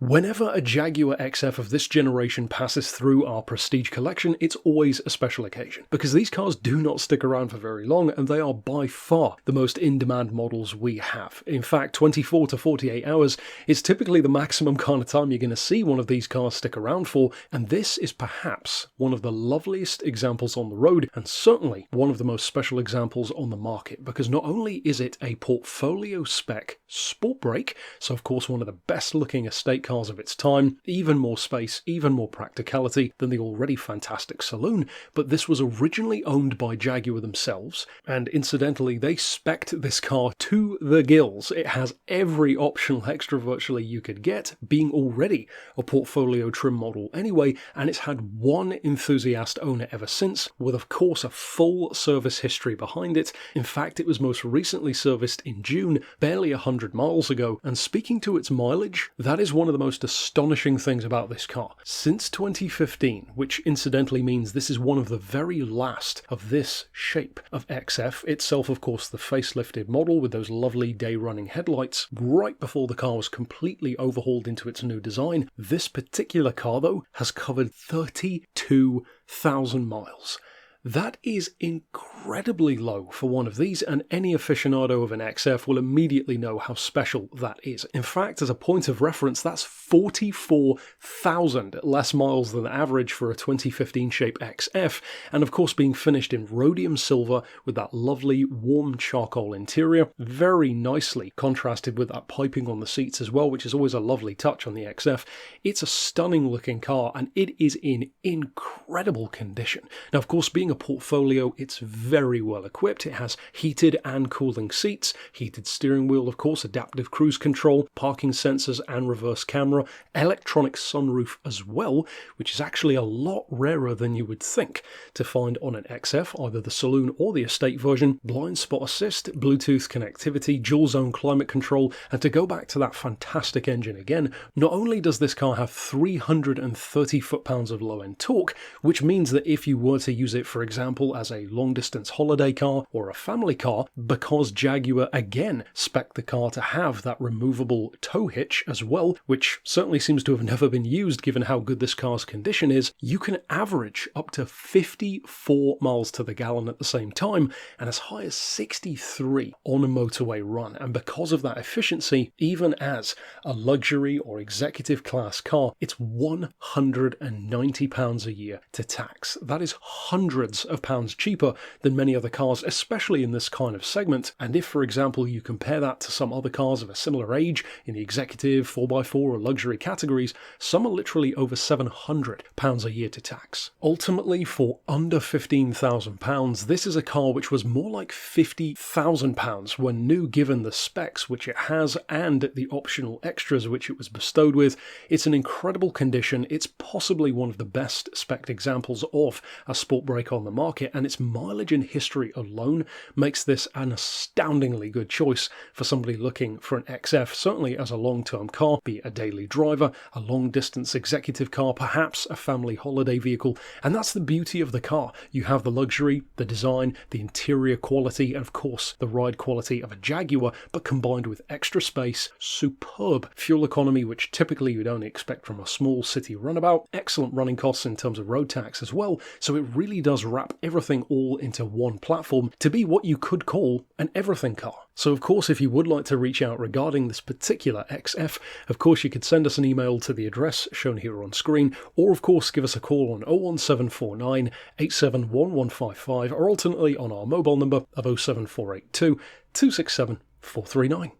Whenever a Jaguar XF of this generation passes through our prestige collection, it's always a special occasion, because these cars do not stick around for very long and they are by far the most in-demand models we have. In fact, 24 to 48 hours is typically the maximum kind of time you're going to see one of these cars stick around for, and this is perhaps one of the loveliest examples on the road, and certainly one of the most special examples on the market, because not only is it a portfolio spec Sportbrake, so of course one of the best looking estate cars of its time, even more space, even more practicality than the already fantastic saloon, but this was originally owned by Jaguar themselves, and incidentally they spec'd this car to the gills. It has every optional extra virtually you could get, being already a portfolio trim model anyway, and it's had one enthusiast owner ever since, with of course a full service history behind it. In fact, it was most recently serviced in June, barely 100 miles ago, and speaking to its mileage, that is one of the most astonishing things about this car. Since 2015, which incidentally means this is one of the very last of this shape of XF, itself of course the facelifted model with those lovely day-running headlights, right before the car was completely overhauled into its new design, this particular car though has covered 32,000 miles. That is incredibly low for one of these, and any aficionado of an XF will immediately know how special that is. In fact, as a point of reference, that's 44,000 less miles than average for a 2015 shape XF, and of course being finished in rhodium silver with that lovely warm charcoal interior, very nicely contrasted with that piping on the seats as well, which is always a lovely touch on the XF. It's a stunning looking car, and it is in incredible condition. Now, of course, being a portfolio, it's very well equipped. It has heated and cooling seats, heated steering wheel, of course, adaptive cruise control, parking sensors and reverse camera, electronic sunroof as well, which is actually a lot rarer than you would think to find on an XF, either the saloon or the estate version, blind spot assist, Bluetooth connectivity, dual zone climate control, and to go back to that fantastic engine again, not only does this car have 330 foot-pounds of low-end torque, which means that if you were to use it, for example, as a long-distance holiday car or a family car, because Jaguar again spec'd the car to have that removable tow hitch as well, which certainly seems to have never been used given how good this car's condition is, you can average up to 54 miles to the gallon at the same time, and as high as 63 on a motorway run. And because of that efficiency, even as a luxury or executive class car, it's £190 a year to tax. That is hundreds of pounds cheaper than many other cars, especially in this kind of segment. And if, for example, you compare that to some other cars of a similar age in the executive, 4x4 or luxury categories, some are literally over £700 a year to tax. Ultimately, for under £15,000, this is a car which was more like £50,000 when new, given the specs which it has and the optional extras which it was bestowed with. It's an incredible condition. It's possibly one of the best spec'd examples of a Sportbrake on the market, and its mileage and history alone makes this an astoundingly good choice for somebody looking for an XF, certainly as a long-term car, be it a daily driver, a long-distance executive car, perhaps a family holiday vehicle. And that's the beauty of the car. You have the luxury, the design, the interior quality, and of course the ride quality of a Jaguar, but combined with extra space, superb fuel economy, which typically you'd only expect from a small city runabout, excellent running costs in terms of road tax as well, so it really does wrap everything all into one platform to be what you could call an everything car. So of course, if you would like to reach out regarding this particular XF, of course you could send us an email to the address shown here on screen, or of course give us a call on 01749 871155, or alternately on our mobile number of 07482 267 439.